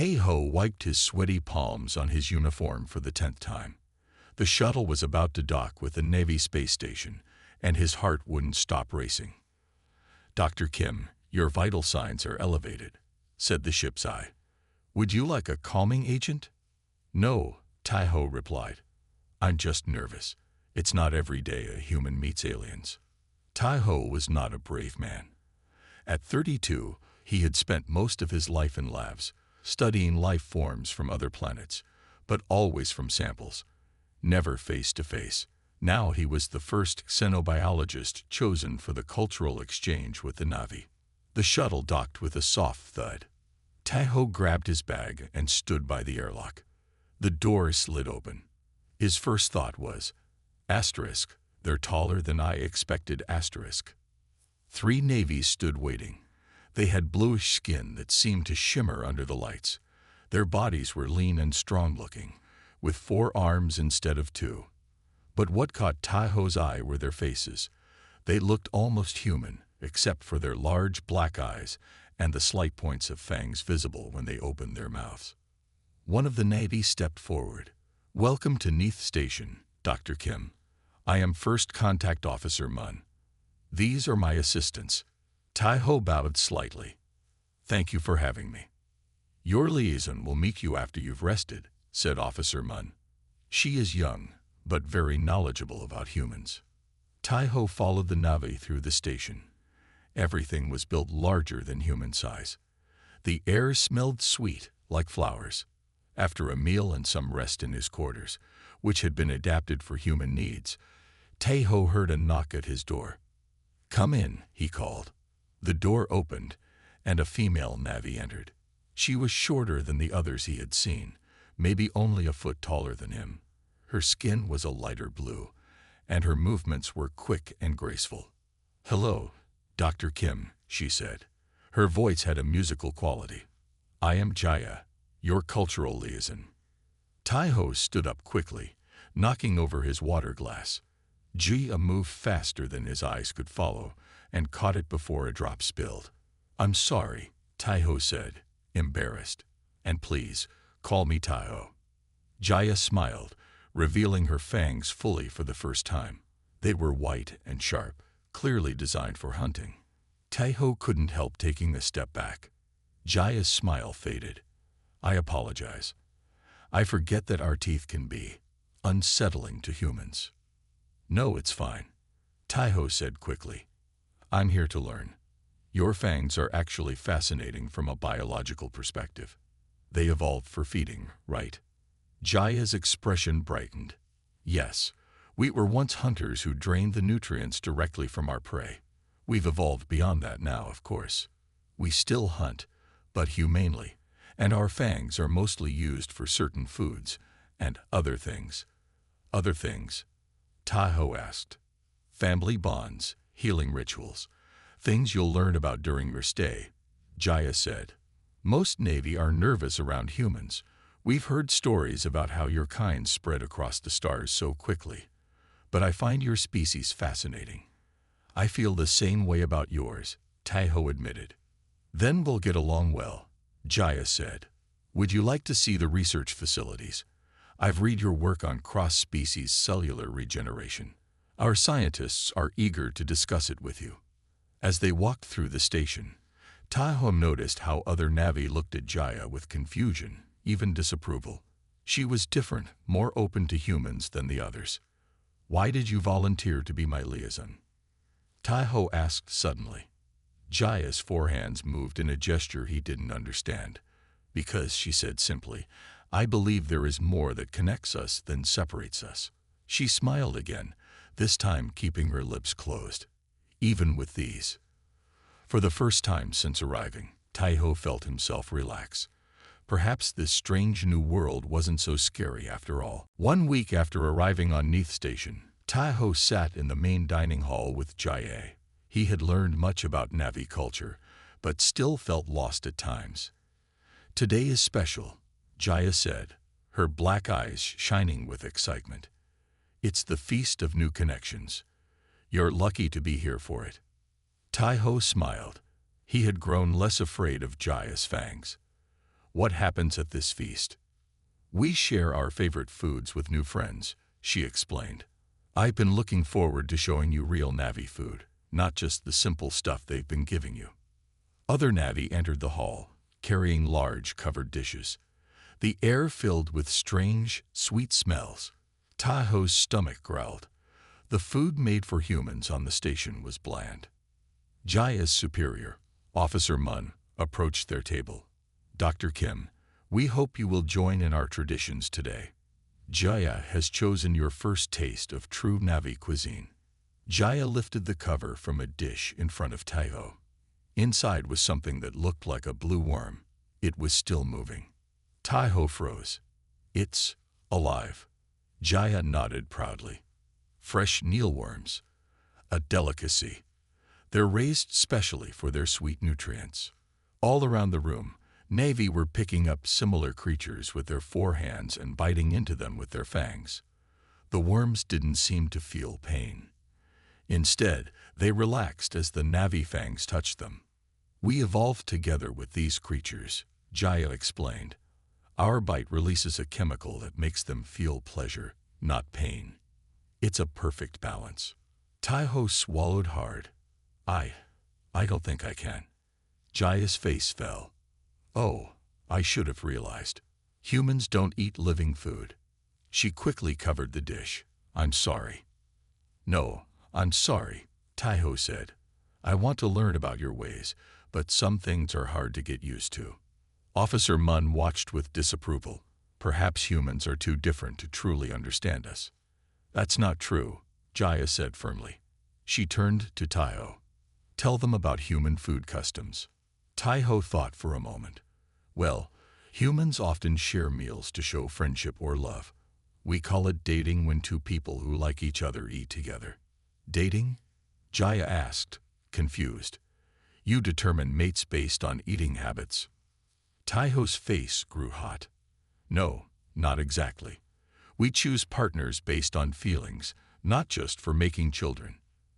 Tae-ho wiped his sweaty palms on his uniform for the 10th time. The shuttle was about to dock with the Navy space station, and his heart wouldn't stop racing. "Dr. Kim, your vital signs are elevated," said the ship's eye. "Would you like a calming agent?" "No," Tae-ho replied. "I'm just nervous. It's not every day a human meets aliens." Tae-ho was not a brave man. At 32, he had spent most of his life in labs, studying life forms from other planets, but always from samples, never face to face. Now he was the first xenobiologist chosen for the cultural exchange with the Na'vi. The shuttle docked with a soft thud. Tae-ho grabbed his bag and stood by the airlock. The door slid open. His first thought was, asterisk, they're taller than I expected, asterisk. 3 navies stood waiting. They had bluish skin that seemed to shimmer under the lights. Their bodies were lean and strong-looking, with 4 arms instead of 2. But what caught Tae-ho's eye were their faces. They looked almost human, except for their large black eyes and the slight points of fangs visible when they opened their mouths. One of the Navy stepped forward. "Welcome to Neath Station, Dr. Kim. I am First Contact Officer Mun. These are my assistants." Tae-ho bowed slightly. "Thank you for having me." "Your liaison will meet you after you've rested," said Officer Mun. "She is young, but very knowledgeable about humans." Tae-ho followed the Na'vi through the station. Everything was built larger than human size. The air smelled sweet, like flowers. After a meal and some rest in his quarters, which had been adapted for human needs, Tae-ho heard a knock at his door. "Come in," he called. The door opened, and a female Na'vi entered. She was shorter than the others he had seen, maybe only a foot taller than him. Her skin was a lighter blue, and her movements were quick and graceful. "Hello, Dr. Kim," she said. Her voice had a musical quality. "I am Jaya, your cultural liaison." Tae-ho stood up quickly, knocking over his water glass. Jia moved faster than his eyes could follow and caught it before a drop spilled. "I'm sorry," Tae-ho said, embarrassed. "And please, call me Tae-ho." Jaya smiled, revealing her fangs fully for the first time. They were white and sharp, clearly designed for hunting. Tae-ho couldn't help taking a step back. Jaya's smile faded. "I apologize. I forget that our teeth can be unsettling to humans." "No, it's fine," Tae-ho said quickly. "I'm here to learn. Your fangs are actually fascinating from a biological perspective. They evolved for feeding, right?" Jaya's expression brightened. "Yes, we were once hunters who drained the nutrients directly from our prey. We've evolved beyond that now, of course. We still hunt, but humanely, and our fangs are mostly used for certain foods and other things." "Other things?" Tae-ho asked. "Family bonds, healing rituals, things you'll learn about during your stay," Jaya said. "Most Navy are nervous around humans. We've heard stories about how your kind spread across the stars so quickly. But I find your species fascinating." "I feel the same way about yours," Tae-ho admitted. "Then we'll get along well," Jaya said. "Would you like to see the research facilities? I've read your work on cross-species cellular regeneration. Our scientists are eager to discuss it with you." As they walked through the station, Tae-ho noticed how other Na'vi looked at Jaya with confusion, even disapproval. She was different, more open to humans than the others. "Why did you volunteer to be my liaison?" Tae-ho asked suddenly. Jaya's forehands moved in a gesture he didn't understand. "Because," she said simply, "I believe there is more that connects us than separates us." She smiled again, this time keeping her lips closed. "Even with these." For the first time since arriving, Tae-ho felt himself relax. Perhaps this strange new world wasn't so scary after all. 1 week after arriving on Neath Station, Tae-ho sat in the main dining hall with Jaya. He had learned much about Na'vi culture, but still felt lost at times. "Today is special," Jaya said, her black eyes shining with excitement. "It's the feast of new connections. You're lucky to be here for it." Tae-ho smiled. He had grown less afraid of Jaya's fangs. What happens at this feast? We share our favorite foods with new friends, she explained. I've been looking forward to showing you real Na'vi food, not just the simple stuff they've been giving you. Other Na'vi entered the hall, carrying large covered dishes. The air filled with strange, sweet smells. Tahoe's stomach growled. The food made for humans on the station was bland. Jaya's superior, Officer Mun, approached their table. Dr. Kim, we hope you will join in our traditions today. Jaya has chosen your first taste of true Na'vi cuisine. Jaya lifted the cover from a dish in front of Tahoe. Inside was something that looked like a blue worm. It was still moving. Tahoe froze. It's alive. Jaya nodded proudly. Fresh mealworms. A delicacy. They're raised specially for their sweet nutrients. All around the room, Na'vi were picking up similar creatures with their forehands and biting into them with their fangs. The worms didn't seem to feel pain. Instead, they relaxed as the Na'vi fangs touched them. We evolved together with these creatures, Jaya explained. Our bite releases a chemical that makes them feel pleasure, not pain. It's a perfect balance. Tahoe swallowed hard. I don't think I can. Jaya's face fell. Oh, I should have realized. Humans don't eat living food. She quickly covered the dish. I'm sorry. No, I'm sorry, Tahoe said. I want to learn about your ways, but some things are hard to get used to. Officer Mun watched with disapproval. Perhaps humans are too different to truly understand us. That's not true, Jaya said firmly. She turned to Tahoe. Tell them about human food customs. Tahoe thought for a moment. Well, humans often share meals to show friendship or love. We call it dating when two people who like each other eat together. Dating? Jaya asked, confused. You determine mates based on eating habits. Tahoe's face grew hot. No, not exactly. We choose partners based on feelings, not just for making children.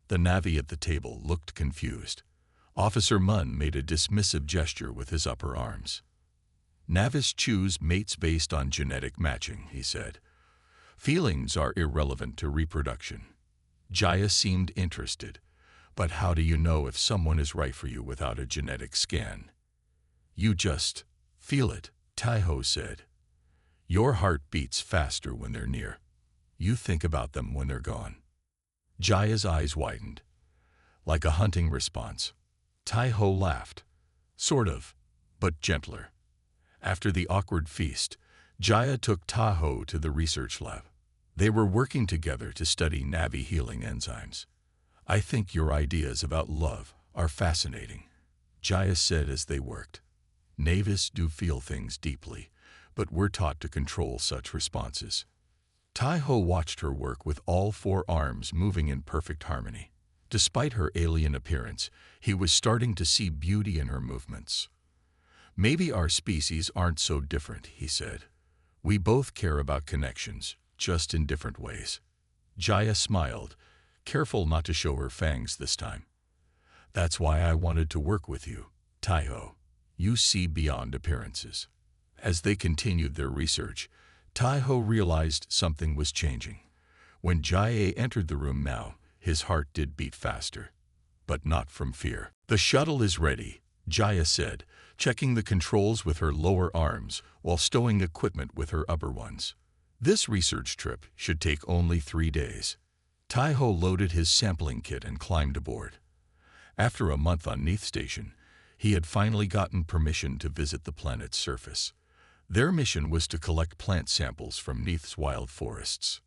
The Na'vi at the table looked confused. Officer Mun made a dismissive gesture with his upper arms. Na'vis choose mates based on genetic matching, he said. Feelings are irrelevant to reproduction. Jaya seemed interested. But how do you know if someone is right for you without a genetic scan? You just feel it, Tahoe said. Your heart beats faster when they're near. You think about them when they're gone. Jaya's eyes widened. Like a hunting response. Tahoe laughed. Sort of, but gentler. After the awkward feast, Jaya took Tahoe to the research lab. They were working together to study Na'vi healing enzymes. I think your ideas about love are fascinating, Jaya said as they worked. Na'vis do feel things deeply, but we're taught to control such responses. Tahoe watched her work with all four arms moving in perfect harmony. Despite her alien appearance, he was starting to see beauty in her movements. Maybe our species aren't so different, he said. We both care about connections, just in different ways. Jaya smiled, careful not to show her fangs this time. That's why I wanted to work with you, Tahoe. You see beyond appearances. As they continued their research, Tahoe realized something was changing. When Jaya entered the room now, his heart did beat faster. But not from fear. The shuttle is ready, Jaya said, checking the controls with her lower arms while stowing equipment with her upper ones. This research trip should take only 3 days. Tahoe loaded his sampling kit and climbed aboard. After a month on Neath Station, he had finally gotten permission to visit the planet's surface. Their mission was to collect plant samples from Neath's wild forests.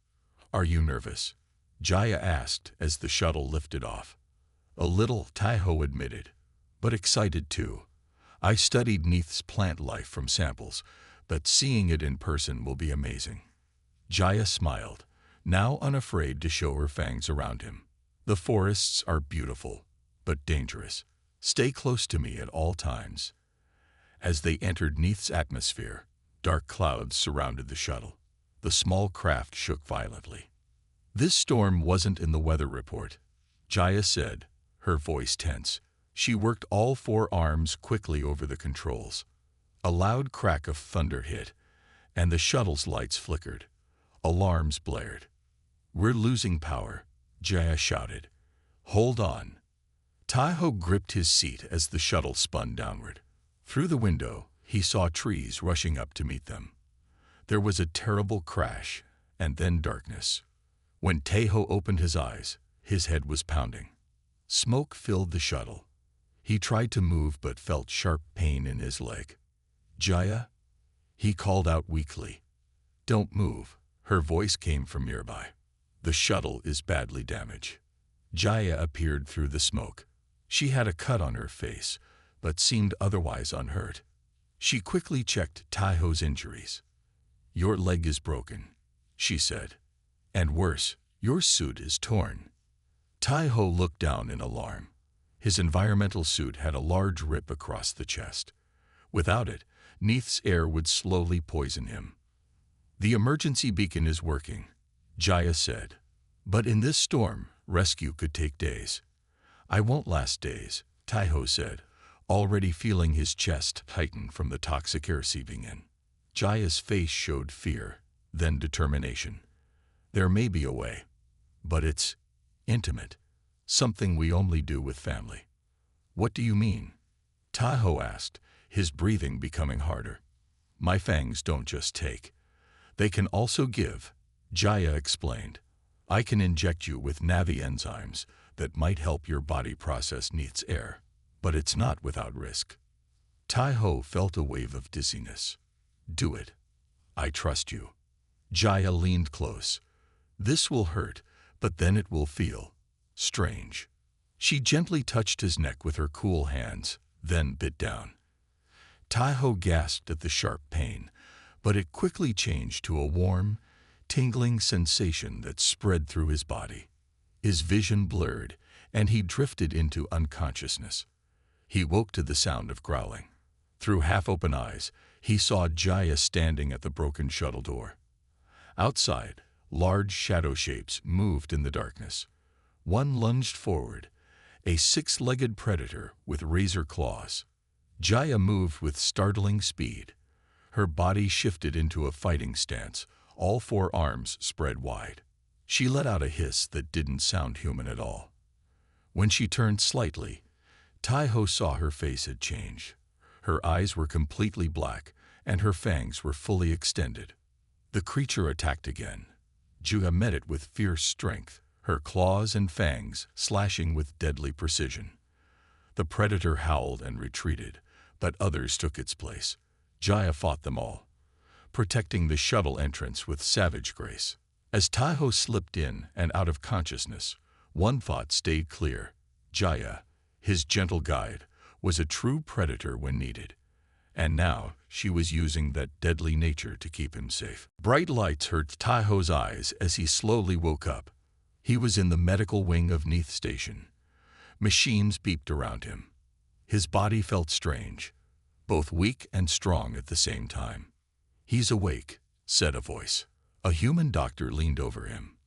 Are you nervous? Jaya asked as the shuttle lifted off. A little, Tahoe admitted, but excited too. I studied Neath's plant life from samples, but seeing it in person will be amazing. Jaya smiled, now unafraid to show her fangs around him. The forests are beautiful, but dangerous. Stay close to me at all times. As they entered Neath's atmosphere, dark clouds surrounded the shuttle. The small craft shook violently. This storm wasn't in the weather report, Jaya said, her voice tense. She worked all 4 arms quickly over the controls. A loud crack of thunder hit, and the shuttle's lights flickered. Alarms blared. "We're losing power," Jaya shouted. "Hold on." Tai-Ho gripped his seat as the shuttle spun downward. Through the window, he saw trees rushing up to meet them. There was a terrible crash, and then darkness. When Tai-Ho opened his eyes, his head was pounding. Smoke filled the shuttle. He tried to move but felt sharp pain in his leg. "Jaya?" He called out weakly. "Don't move." Her voice came from nearby. "The shuttle is badly damaged." Jaya appeared through the smoke. She had a cut on her face, but seemed otherwise unhurt. She quickly checked Tai-Ho's injuries. "Your leg is broken," she said. "And worse, your suit is torn." Tai-Ho looked down in alarm. His environmental suit had a large rip across the chest. Without it, Neith's air would slowly poison him. "The emergency beacon is working," Jaya said. "But in this storm, rescue could take days." "I won't last days," Tai-Ho said, already feeling his chest tighten from the toxic air seeping in. Jaya's face showed fear, then determination. "There may be a way, but it's intimate, something we only do with family." "What do you mean?" Tai-Ho asked, his breathing becoming harder. "My fangs don't just take. They can also give," Jaya explained. "I can inject you with Navi enzymes that might help your body process Neith's air, but it's not without risk." Tai-Ho felt a wave of dizziness. "Do it. I trust you." Jaya leaned close. "This will hurt, but then it will feel strange." She gently touched his neck with her cool hands, then bit down. Tai-Ho gasped at the sharp pain, but it quickly changed to a warm, tingling sensation that spread through his body. His vision blurred, and he drifted into unconsciousness. He woke to the sound of growling. Through half-open eyes, he saw Jaya standing at the broken shuttle door. Outside, large shadow shapes moved in the darkness. One lunged forward, a six-legged predator with razor claws. Jaya moved with startling speed. Her body shifted into a fighting stance, all four arms spread wide. She let out a hiss that didn't sound human at all. When she turned slightly, Tai-Ho saw her face had changed. Her eyes were completely black, and her fangs were fully extended. The creature attacked again. Jaya met it with fierce strength, her claws and fangs slashing with deadly precision. The predator howled and retreated, but others took its place. Jaya fought them all, protecting the shuttle entrance with savage grace. As Tai-Ho slipped in and out of consciousness, one thought stayed clear. Jaya, his gentle guide, was a true predator when needed. And now she was using that deadly nature to keep him safe. Bright lights hurt Tai-Ho's eyes as he slowly woke up. He was in the medical wing of Neith Station. Machines beeped around him. His body felt strange, both weak and strong at the same time. "He's awake," said a voice. A human doctor leaned over him.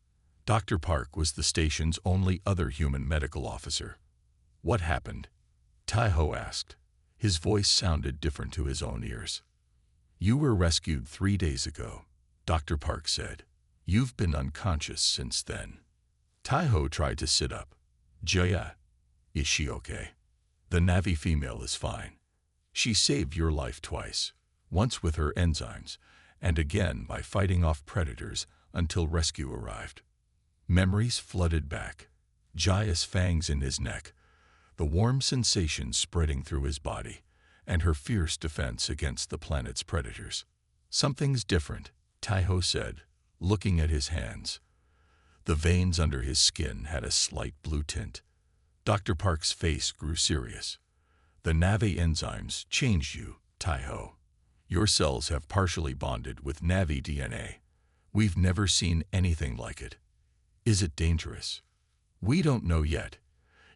Dr. Park was the station's only other human medical officer. "What happened?" Tai-Ho asked. His voice sounded different to his own ears. "You were rescued 3 days ago," Dr. Park said. "You've been unconscious since then." Tai-Ho tried to sit up. "Jaya, is she okay?" "The Navi female is fine. She saved your life twice, once with her enzymes, and again by fighting off predators until rescue arrived." Memories flooded back. Jaya's fangs in his neck, the warm sensation spreading through his body, and her fierce defense against the planet's predators. "Something's different," Tai-Ho said, looking at his hands. The veins under his skin had a slight blue tint. Dr. Park's face grew serious. "The Navi enzymes changed you, Tai-Ho. Your cells have partially bonded with Navi DNA. We've never seen anything like it. Is it dangerous? We don't know yet.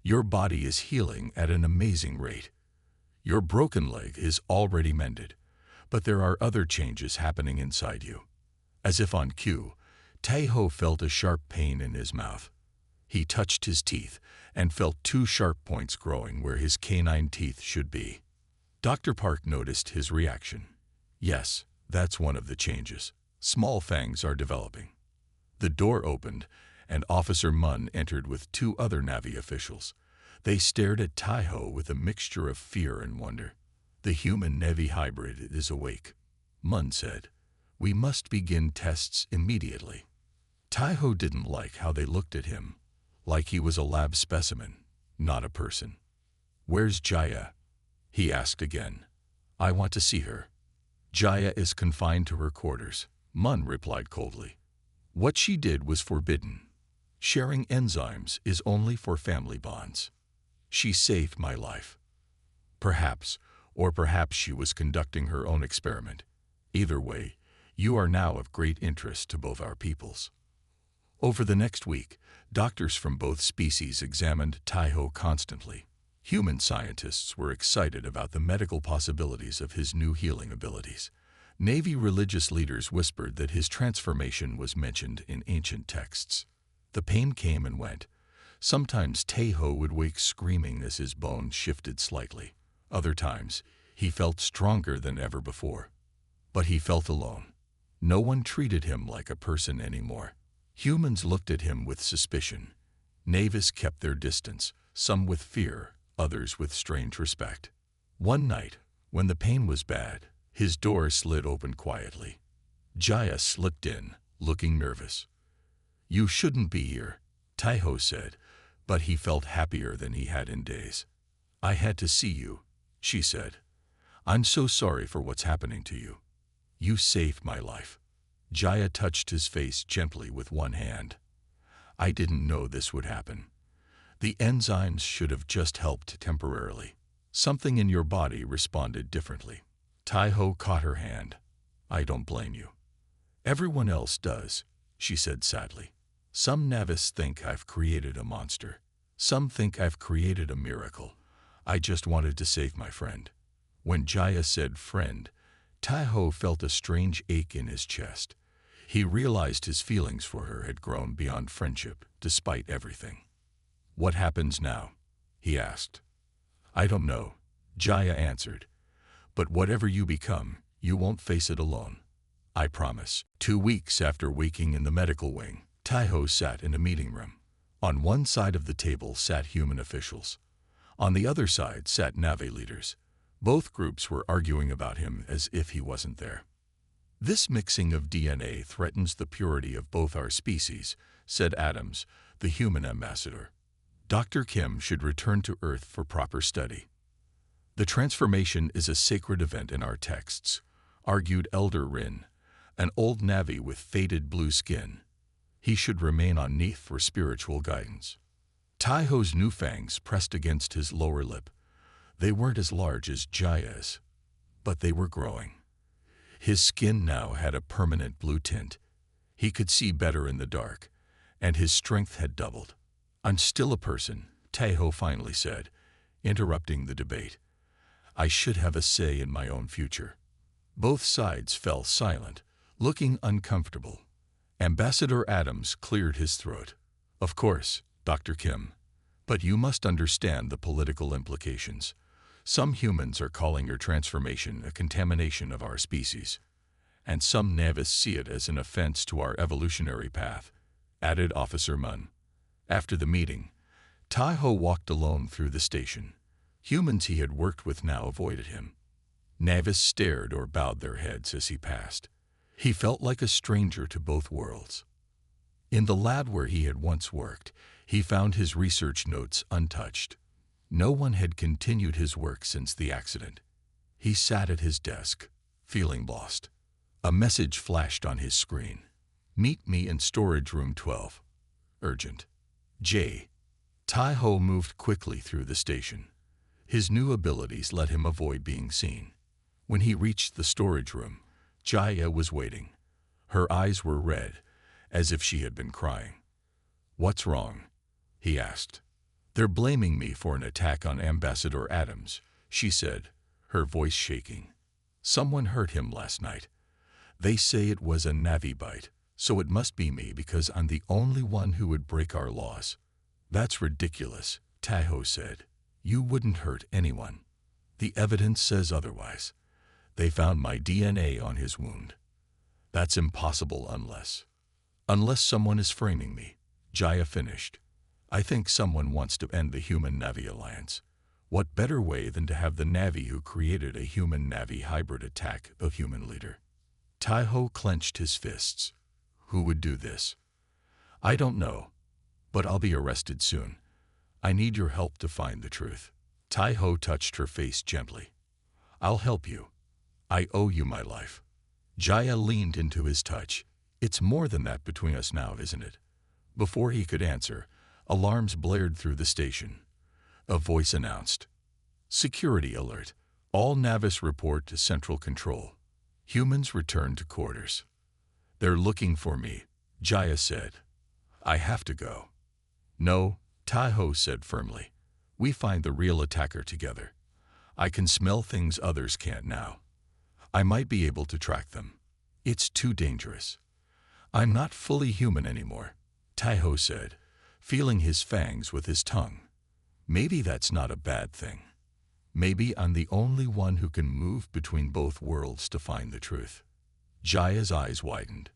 Your body is healing at an amazing rate. Your broken leg is already mended, but there are other changes happening inside you." As if on cue, Tai-Ho felt a sharp pain in his mouth. He touched his teeth and felt 2 sharp points growing where his canine teeth should be. Dr. Park noticed his reaction. Yes, that's one of the changes. Small fangs are developing. The door opened, and Officer Munn entered with two other Navy officials. They stared at Tai-Ho with a mixture of fear and wonder. The human-Navy hybrid is awake, Munn said. We must begin tests immediately. Tai-Ho didn't like how they looked at him, like he was a lab specimen, not a person. Where's Jaya? He asked again. I want to see her. Jaya is confined to her quarters, Munn replied coldly. What she did was forbidden. Sharing enzymes is only for family bonds. She saved my life. Perhaps she was conducting her own experiment. Either way, you are now of great interest to both our peoples. Over the next week, doctors from both species examined Tai-Ho constantly. Human scientists were excited about the medical possibilities of his new healing abilities. Navy religious leaders whispered that his transformation was mentioned in ancient texts. The pain came and went. Sometimes Tai-Ho would wake screaming as his bones shifted slightly. Other times, he felt stronger than ever before. But he felt alone. No one treated him like a person anymore. Humans looked at him with suspicion. Navies kept their distance, some with fear, others with strange respect. One night, when the pain was bad, his door slid open quietly. Jaya slipped in, looking nervous. You shouldn't be here, Tai-Ho said, but he felt happier than he had in days. I had to see you, she said. I'm so sorry for what's happening to you. You saved my life. Jaya touched his face gently with one hand. I didn't know this would happen. The enzymes should have just helped temporarily. Something in your body responded differently. Tai-Ho caught her hand. I don't blame you. Everyone else does, she said sadly. Some Navis think I've created a monster. Some think I've created a miracle. I just wanted to save my friend. When Jaya said friend, Tai-Ho felt a strange ache in his chest. He realized his feelings for her had grown beyond friendship, despite everything. What happens now? He asked. I don't know, Jaya answered. But whatever you become, you won't face it alone. I promise. 2 weeks after waking in the medical wing, Tai-Ho sat in a meeting room. On one side of the table sat human officials. On the other side sat Navy leaders. Both groups were arguing about him as if he wasn't there. This mixing of DNA threatens the purity of both our species, said Adams, the human ambassador. Dr. Kim should return to Earth for proper study. The transformation is a sacred event in our texts, argued Elder Rin, an old Navy with faded blue skin. He should remain on Neath for spiritual guidance. Tai-Ho's new fangs pressed against his lower lip. They weren't as large as Jaya's, but they were growing. His skin now had a permanent blue tint. He could see better in the dark, and his strength had doubled. I'm still a person, Tai-Ho finally said, interrupting the debate. I should have a say in my own future. Both sides fell silent, looking uncomfortable. Ambassador Adams cleared his throat. Of course, Dr. Kim, but you must understand the political implications. Some humans are calling your transformation a contamination of our species, and some Navis see it as an offense to our evolutionary path, added Officer Munn. After the meeting, Tai-Ho walked alone through the station. Humans he had worked with now avoided him. Navis stared or bowed their heads as he passed. He felt like a stranger to both worlds. In the lab where he had once worked, he found his research notes untouched. No one had continued his work since the accident. He sat at his desk, feeling lost. A message flashed on his screen. Meet me in storage room 12. Urgent. J. Tai-Ho moved quickly through the station. His new abilities let him avoid being seen. When he reached the storage room, Jaya was waiting. Her eyes were red, as if she had been crying. What's wrong? He asked. They're blaming me for an attack on Ambassador Adams, she said, her voice shaking. Someone hurt him last night. They say it was a Navy bite, so it must be me because I'm the only one who would break our laws. That's ridiculous, Tai-Ho said. You wouldn't hurt anyone. The evidence says otherwise. They found my DNA on his wound. That's impossible unless someone is framing me, Jaya finished. I think someone wants to end the Human-Navi alliance. What better way than to have the Navi who created a Human-Navi hybrid attack a human leader? Tai-Ho clenched his fists. Who would do this? I don't know, but I'll be arrested soon. I need your help to find the truth. Tai-Ho touched her face gently. I'll help you. I owe you my life. Jaya leaned into his touch. It's more than that between us now, isn't it? Before he could answer, alarms blared through the station. A voice announced, "Security alert. All Navis report to Central Control. Humans return to quarters." "They're looking for me," Jaya said. "I have to go." "No," Tai-Ho said firmly. "We find the real attacker together. I can smell things others can't now. I might be able to track them. It's too dangerous." "I'm not fully human anymore," Tai-Ho said, feeling his fangs with his tongue. "Maybe that's not a bad thing. Maybe I'm the only one who can move between both worlds to find the truth." Jaya's eyes widened.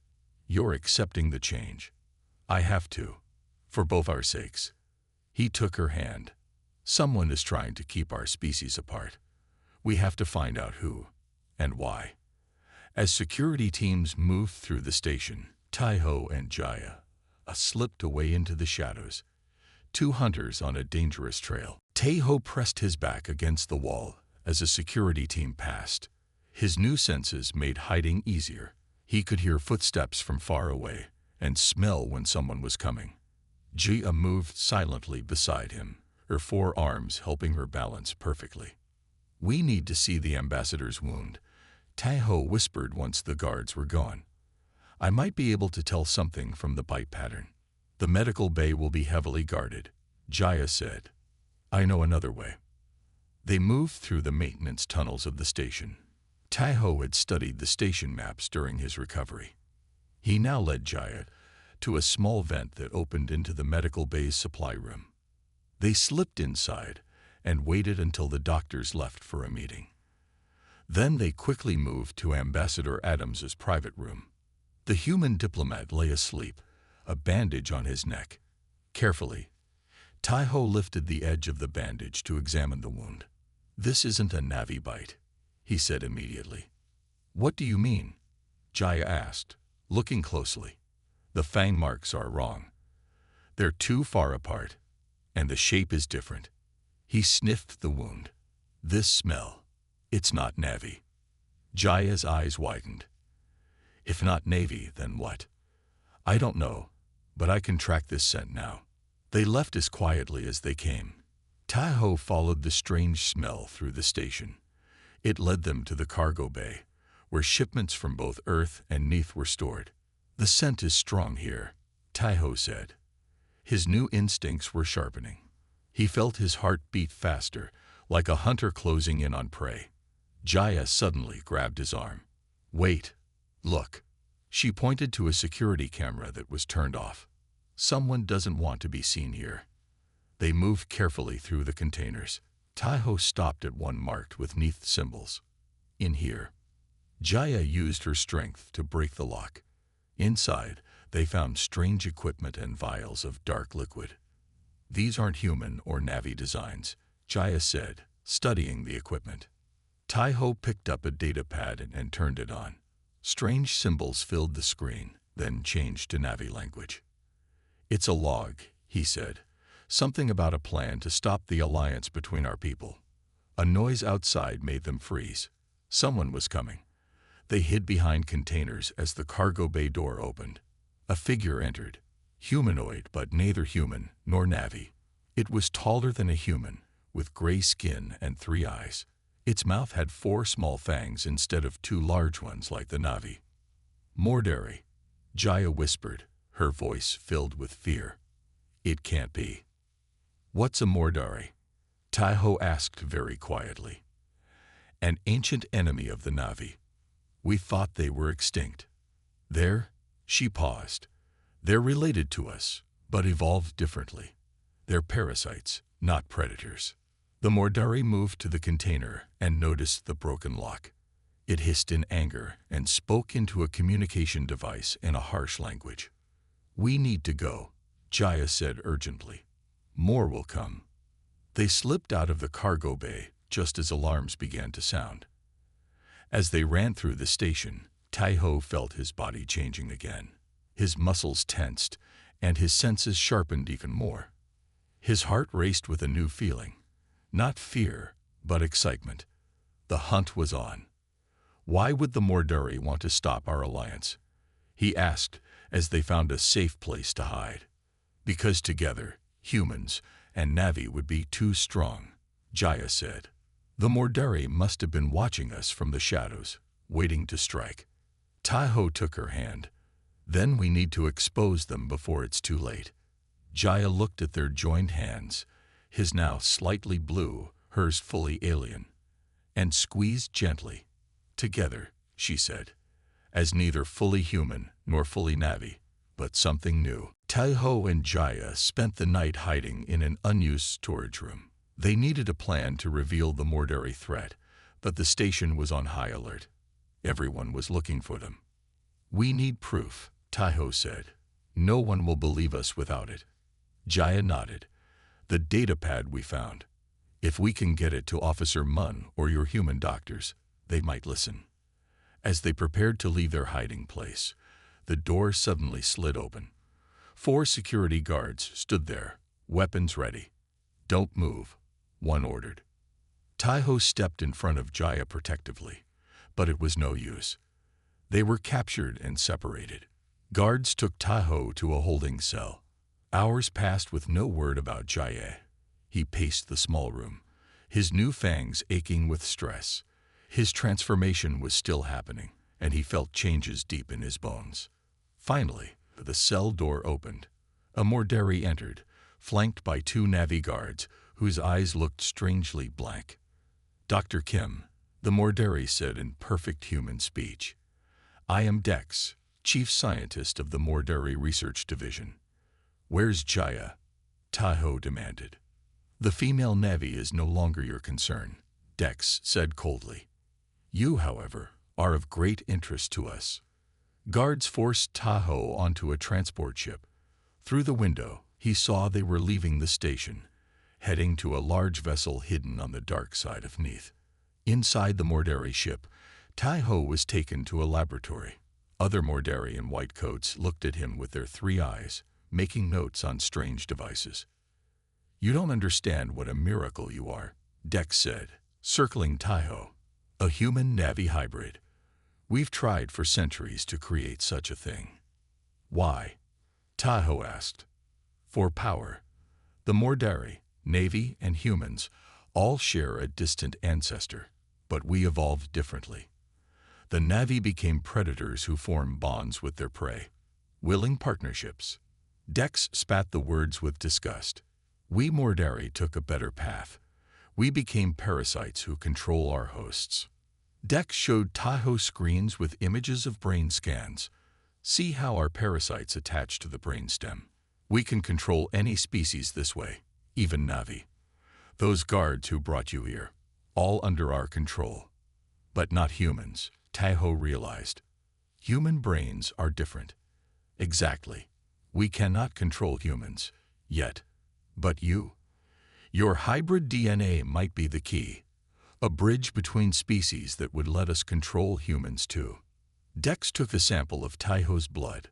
"You're accepting the change." "I have to, for both our sakes." He took her hand. "Someone is trying to keep our species apart. We have to find out who and why." As security teams moved through the station, Tai-Ho and Jaya slipped away into the shadows. Two hunters on a dangerous trail. Tai-Ho pressed his back against the wall as a security team passed. His new senses made hiding easier. He could hear footsteps from far away and smell when someone was coming. Jia moved silently beside him, her forearms helping her balance perfectly. "We need to see the ambassador's wound," Tai-Ho whispered once the guards were gone. "I might be able to tell something from the bite pattern." "The medical bay will be heavily guarded," Jaya said. "I know another way." They moved through the maintenance tunnels of the station. Tai-Ho had studied the station maps during his recovery. He now led Jaya to a small vent that opened into the medical bay's supply room. They slipped inside and waited until the doctors left for a meeting. Then they quickly moved to Ambassador Adams's private room. The human diplomat lay asleep, a bandage on his neck. Carefully, Tai-Ho lifted the edge of the bandage to examine the wound. "This isn't a Navi bite," he said immediately. "What do you mean?" Jaya asked, looking closely. "The fang marks are wrong. They're too far apart, and the shape is different." He sniffed the wound. "This smell. It's not Navi." Jaya's eyes widened. "If not Navy, then what?" "I don't know, but I can track this scent now." They left as quietly as they came. Tai-Ho followed the strange smell through the station. It led them to the cargo bay, where shipments from both Earth and Neath were stored. "The scent is strong here," Tai-Ho said. His new instincts were sharpening. He felt his heart beat faster, like a hunter closing in on prey. Jaya suddenly grabbed his arm. "Wait. Look." She pointed to a security camera that was turned off. "Someone doesn't want to be seen here." They moved carefully through the containers. Tai-Ho stopped at one marked with Neath symbols. "In here." Jaya used her strength to break the lock. Inside, they found strange equipment and vials of dark liquid. "These aren't human or Navi designs," Jaya said, studying the equipment. Tai-Ho picked up a data pad and turned it on. Strange symbols filled the screen, then changed to Navi language. "It's a log," he said. "Something about a plan to stop the alliance between our people." A noise outside made them freeze. Someone was coming. They hid behind containers as the cargo bay door opened. A figure entered. Humanoid, but neither human nor Navi. It was taller than a human, with gray skin and 3 eyes. Its mouth had 4 small fangs instead of 2 large ones like the Navi. "Mordari," Jaya whispered, her voice filled with fear. "It can't be." "What's a Mordari?" Tai-Ho asked very quietly. "An ancient enemy of the Navi. We thought they were extinct." She paused. "They're related to us, but evolved differently. They're parasites, not predators." The Mordari moved to the container and noticed the broken lock. It hissed in anger and spoke into a communication device in a harsh language. "We need to go," Jaya said urgently. "More will come." They slipped out of the cargo bay just as alarms began to sound. As they ran through the station, Tai-Ho felt his body changing again. His muscles tensed, and his senses sharpened even more. His heart raced with a new feeling. Not fear, but excitement. The hunt was on. Why would the Mordari want to stop our alliance? He asked as they found a safe place to hide. Because together, humans and Na'vi would be too strong, Jaya said. The Mordari must have been watching us from the shadows, waiting to strike. Tai-Ho took her hand. Then we need to expose them before it's too late. Jaya looked at their joined hands, his now slightly blue, hers fully alien, and squeezed gently. "Together," she said, as neither fully human nor fully Na'vi, but something new. Tai-Ho and Jaya spent the night hiding in an unused storage room. They needed a plan to reveal the Mordari threat, but the station was on high alert. Everyone was looking for them. "We need proof," Tai-Ho said. "No one will believe us without it." Jaya nodded. "The data pad we found. If we can get it to Officer Munn or your human doctors, they might listen." As they prepared to leave their hiding place, the door suddenly slid open. 4 security guards stood there, weapons ready. "Don't move," one ordered. Tai-Ho stepped in front of Jaya protectively, but it was no use. They were captured and separated. Guards took Tai-Ho to a holding cell. Hours passed with no word about Jaya. He paced the small room, his new fangs aching with stress. His transformation was still happening, and he felt changes deep in his bones. Finally, the cell door opened. A Mordari entered, flanked by 2 Na'vi guards whose eyes looked strangely blank. "Dr. Kim," the Mordari said in perfect human speech. "I am Dex, chief scientist of the Mordari Research Division." "Where's Jaya?" Tai-Ho demanded. "The female Na'vi is no longer your concern," Dex said coldly. "You, however, are of great interest to us." Guards forced Tai-Ho onto a transport ship. Through the window, he saw they were leaving the station, heading to a large vessel hidden on the dark side of Neath. Inside the Mordari ship, Tai-Ho was taken to a laboratory. Other Mordari in white coats looked at him with their 3 eyes, making notes on strange devices. "You don't understand what a miracle you are," Dex said, circling Tai-Ho. "A human-Na'vi hybrid. We've tried for centuries to create such a thing." "Why?" Tai-Ho asked. "For power. The Mordari, Na'vi, and humans all share a distant ancestor, but we evolved differently. The Na'vi became predators who form bonds with their prey, willing partnerships." Dex spat the words with disgust. "We Mordari took a better path. We became parasites who control our hosts." Dex showed Tai-Ho screens with images of brain scans. "See how our parasites attach to the brainstem. We can control any species this way, even Na'vi. Those guards who brought you here, all under our control. But not humans," Tai-Ho realized. "Human brains are different." "Exactly. We cannot control humans, yet. But you? Your hybrid DNA might be the key. A bridge between species that would let us control humans too." Dex took a sample of Tai-Ho's blood.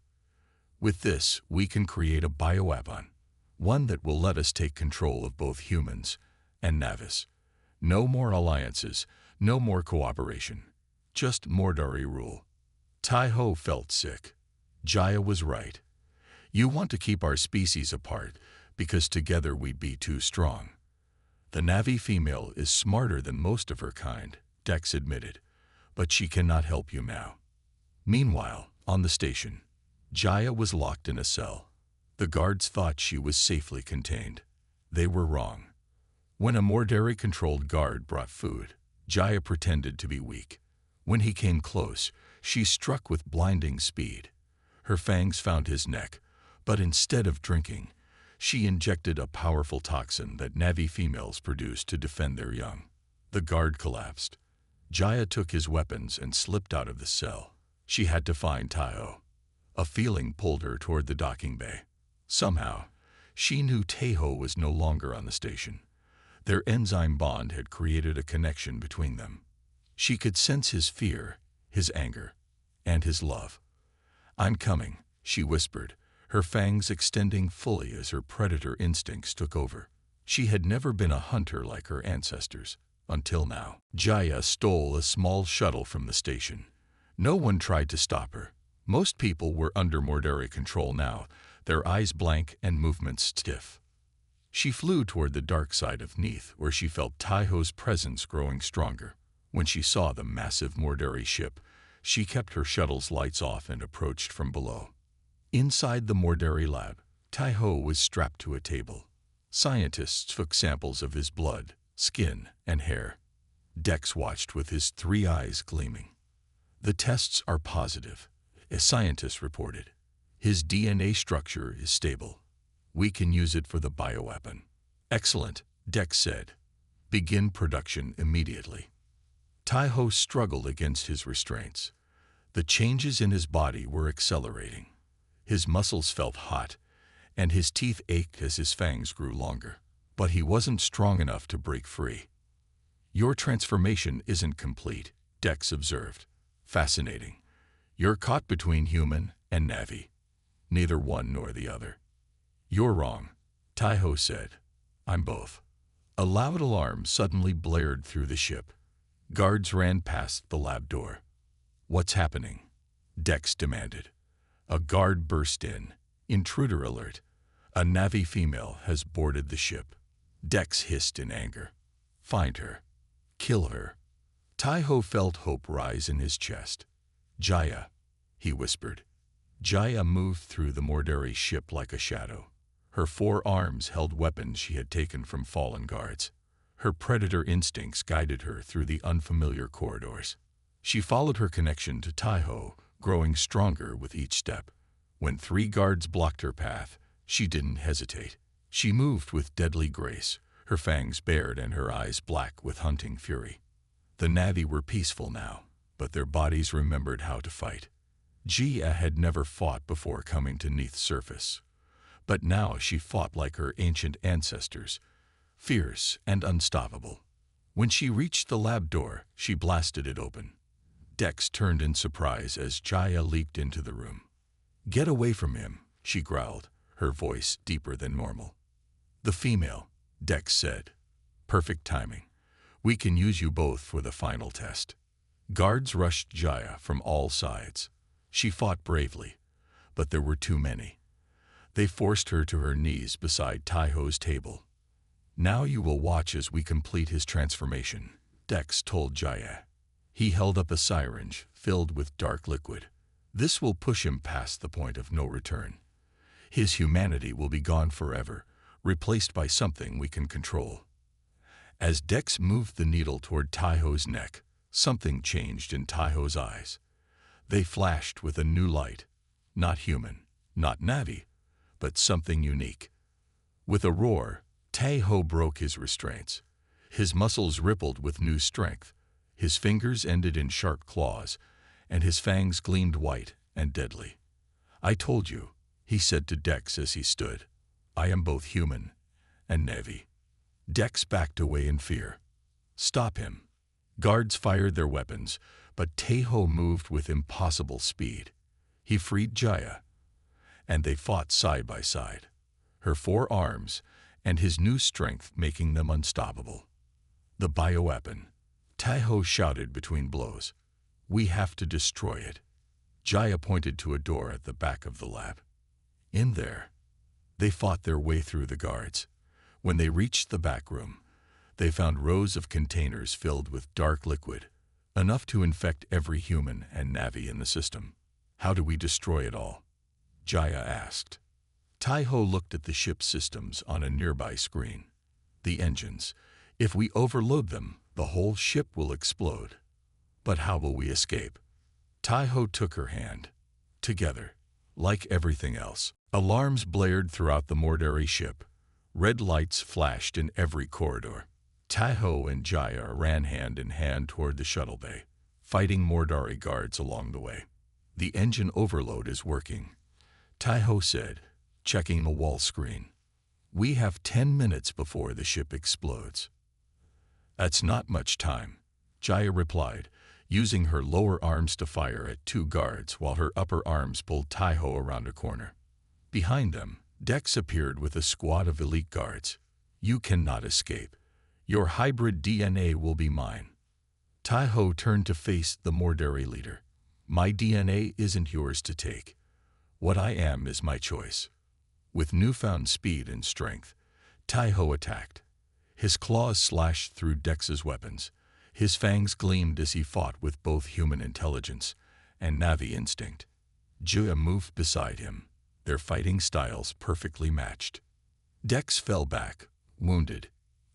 "With this, we can create a bioweapon, one that will let us take control of both humans and Na'vis. No more alliances, no more cooperation. Just Mordari rule." Tai-Ho felt sick. Jaya was right. "You want to keep our species apart because together we'd be too strong." "The Na'vi female is smarter than most of her kind," Dex admitted, "but she cannot help you now." Meanwhile, on the station, Jaya was locked in a cell. The guards thought she was safely contained. They were wrong. When a Mordari-controlled guard brought food, Jaya pretended to be weak. When he came close, she struck with blinding speed. Her fangs found his neck, but instead of drinking, She injected a powerful toxin that Na'vi females produce to defend their young. The guard collapsed. Jaya took his weapons and slipped out of the cell. She had to find Taiho. A feeling pulled her toward the docking bay. Somehow, she knew Taiho was no longer on the station. Their enzyme bond had created a connection between them. She could sense his fear, his anger, and his love. "I'm coming," she whispered, her fangs extending fully as her predator instincts took over. She had never been a hunter like her ancestors, until now. Jaya stole a small shuttle from the station. No one tried to stop her. Most people were under Morderi control now, their eyes blank and movements stiff. She flew toward the dark side of Neath, where she felt Taiho's presence growing stronger. When she saw the massive Morderi ship, she kept her shuttle's lights off and approached from below. Inside the Morderi lab, Taiho was strapped to a table. Scientists took samples of his blood, skin, and hair. Dex watched with his 3 eyes gleaming. "The tests are positive," a scientist reported. "His DNA structure is stable. We can use it for the bioweapon." "Excellent," Dex said. "Begin production immediately." Taiho struggled against his restraints. The changes in his body were accelerating. His muscles felt hot, and his teeth ached as his fangs grew longer. But he wasn't strong enough to break free. "Your transformation isn't complete," Dex observed. "Fascinating. You're caught between human and Na'vi. Neither one nor the other." "You're wrong," Taiho said. "I'm both." A loud alarm suddenly blared through the ship. Guards ran past the lab door. "What's happening?" Dex demanded. A guard burst in. "Intruder alert. A Na'vi female has boarded the ship." Dex hissed in anger. "Find her. Kill her." Taiho felt hope rise in his chest. "Jaya," he whispered. Jaya moved through the Morderi ship like a shadow. Her 4 arms held weapons she had taken from fallen guards. Her predator instincts guided her through the unfamiliar corridors. She followed her connection to Taiho, growing stronger with each step. When 3 guards blocked her path, she didn't hesitate. She moved with deadly grace, her fangs bared and her eyes black with hunting fury. The Na'vi were peaceful now, but their bodies remembered how to fight. Jia had never fought before coming to Neath's surface, but now she fought like her ancient ancestors, fierce and unstoppable. When she reached the lab door, she blasted it open. Dex turned in surprise as Jaya leaped into the room. "Get away from him," she growled, her voice deeper than normal. "The female," Dex said. "Perfect timing. We can use you both for the final test." Guards rushed Jaya from all sides. She fought bravely, but there were too many. They forced her to her knees beside Taiho's table. "Now you will watch as we complete his transformation," Dex told Jaya. He held up a syringe filled with dark liquid. "This will push him past the point of no return. His humanity will be gone forever, replaced by something we can control." As Dex moved the needle toward Taiho's neck, something changed in Taiho's eyes. They flashed with a new light. Not human, not Na'vi, but something unique. With a roar, Taiho broke his restraints. His muscles rippled with new strength. His fingers ended in sharp claws, and his fangs gleamed white and deadly. "I told you," he said to Dex as he stood. "I am both human and Na'vi." Dex backed away in fear. "Stop him." Guards fired their weapons, but Taiho moved with impossible speed. He freed Jaya, and they fought side by side, her 4 arms and his new strength making them unstoppable. "The bioweapon," Taiho shouted between blows. "We have to destroy it." Jaya pointed to a door at the back of the lab. In there, they fought their way through the guards. When they reached the back room, they found rows of containers filled with dark liquid, enough to infect every human and Na'vi in the system. "How do we destroy it all?" Jaya asked. Taiho looked at the ship's systems on a nearby screen. "The engines. If we overload them, the whole ship will explode. But how will we escape?" Taiho took her hand. "Together, Like everything else, alarms blared throughout the Morderi ship. Red lights flashed in every corridor. Taiho and Jaya ran hand in hand toward the shuttle bay, fighting Mordari guards along the way. "The engine overload is working," Taiho said, checking the wall screen. "We have 10 minutes before the ship explodes." "That's not much time," Jaya replied, using her lower arms to fire at 2 guards while her upper arms pulled Taiho around a corner. Behind them, Dex appeared with a squad of elite guards. "You cannot escape. Your hybrid DNA will be mine." Taiho turned to face the Morderi leader. "My DNA isn't yours to take. What I am is my choice." With newfound speed and strength, Taiho attacked. His claws slashed through Dex's weapons. His fangs gleamed as he fought with both human intelligence and Navi instinct. Jaya moved beside him, their fighting styles perfectly matched. Dex fell back, wounded.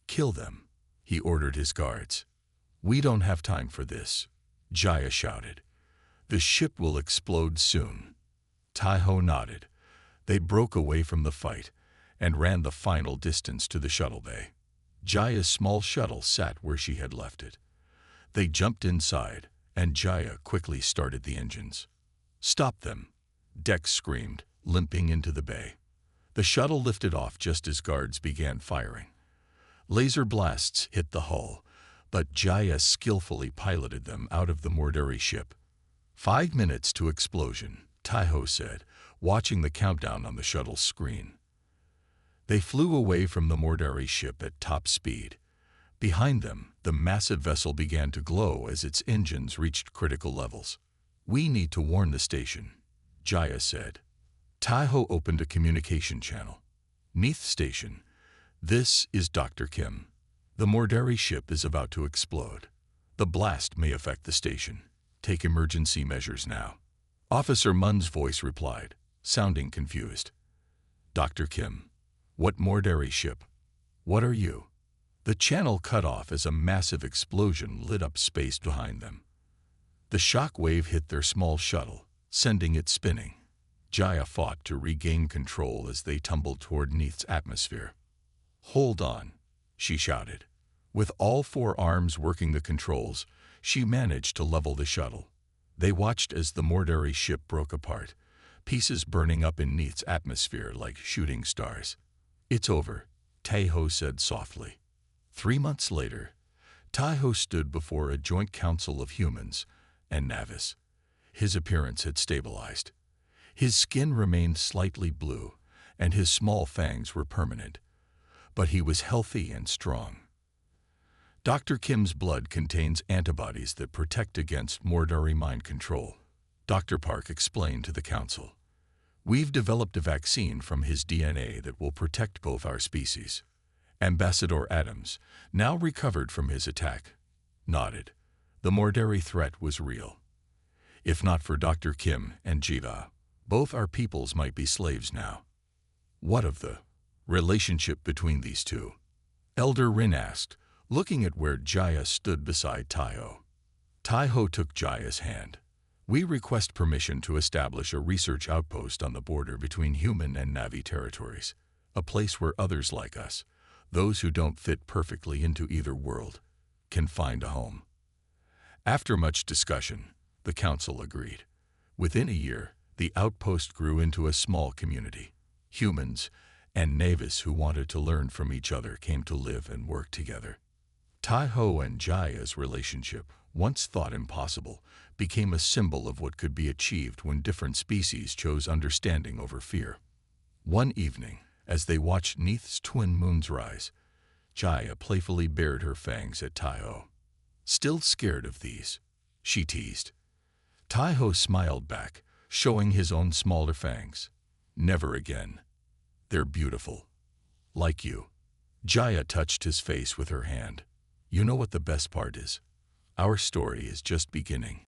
"Kill them," he ordered his guards. "We don't have time for this," Jaya shouted. "The ship will explode soon." Taiho nodded. They broke away from the fight and ran the final distance to the shuttle bay. Jaya's small shuttle sat where she had left it. They jumped inside, and Jaya quickly started the engines. "Stop them," Dex screamed, limping into the bay. The shuttle lifted off just as guards began firing. Laser blasts hit the hull, but Jaya skillfully piloted them out of the Morderi ship. 5 minutes to explosion," Taiho said, watching the countdown on the shuttle's screen. They flew away from the Morderi ship at top speed. Behind them, the massive vessel began to glow as its engines reached critical levels. "We need to warn the station," Jaya said. Taiho opened a communication channel. "Neath Station, this is Dr. Kim. The Morderi ship is about to explode. The blast may affect the station. Take emergency measures now." Officer Munn's voice replied, sounding confused. "Dr. Kim, what Morderi ship? What are you?" The channel cut off as a massive explosion lit up space behind them. The shock wave hit their small shuttle, sending it spinning. Jaya fought to regain control as they tumbled toward Neath's atmosphere. "Hold on," she shouted. With all 4 arms working the controls, she managed to level the shuttle. They watched as the Morderi ship broke apart, pieces burning up in Neath's atmosphere like shooting stars. "It's over," Taiho said softly. 3 months later, Taiho stood before a joint council of humans and Navis. His appearance had stabilized. His skin remained slightly blue, and his small fangs were permanent. But he was healthy and strong. Dr. Kim's blood contains antibodies that protect against Mordari mind control, Dr. Park explained to the council. "We've developed a vaccine from his DNA that will protect both our species." Ambassador Adams, now recovered from his attack, nodded. The Morderi threat was real. If not for Dr. Kim and Jiva, both our peoples might be slaves now. "What of the relationship between these two?" Elder Rin asked, looking at where Jaya stood beside Taiho. Taiho took Jaya's hand. "We request permission to establish a research outpost on the border between human and Navi territories, a place where others like us, those who don't fit perfectly into either world, can find a home." After much discussion, the council agreed. Within a year, the outpost grew into a small community. Humans and Navis who wanted to learn from each other came to live and work together. Taiho and Jaya's relationship, once thought impossible, became a symbol of what could be achieved when different species chose understanding over fear. One evening, as they watched Neath's twin moons rise, Jaya playfully bared her fangs at Taiho. "Still scared of these?" she teased. Taiho smiled back, showing his own smaller fangs. "Never again. They're beautiful. Like you." Jaya touched his face with her hand. "You know what the best part is? Our story is just beginning."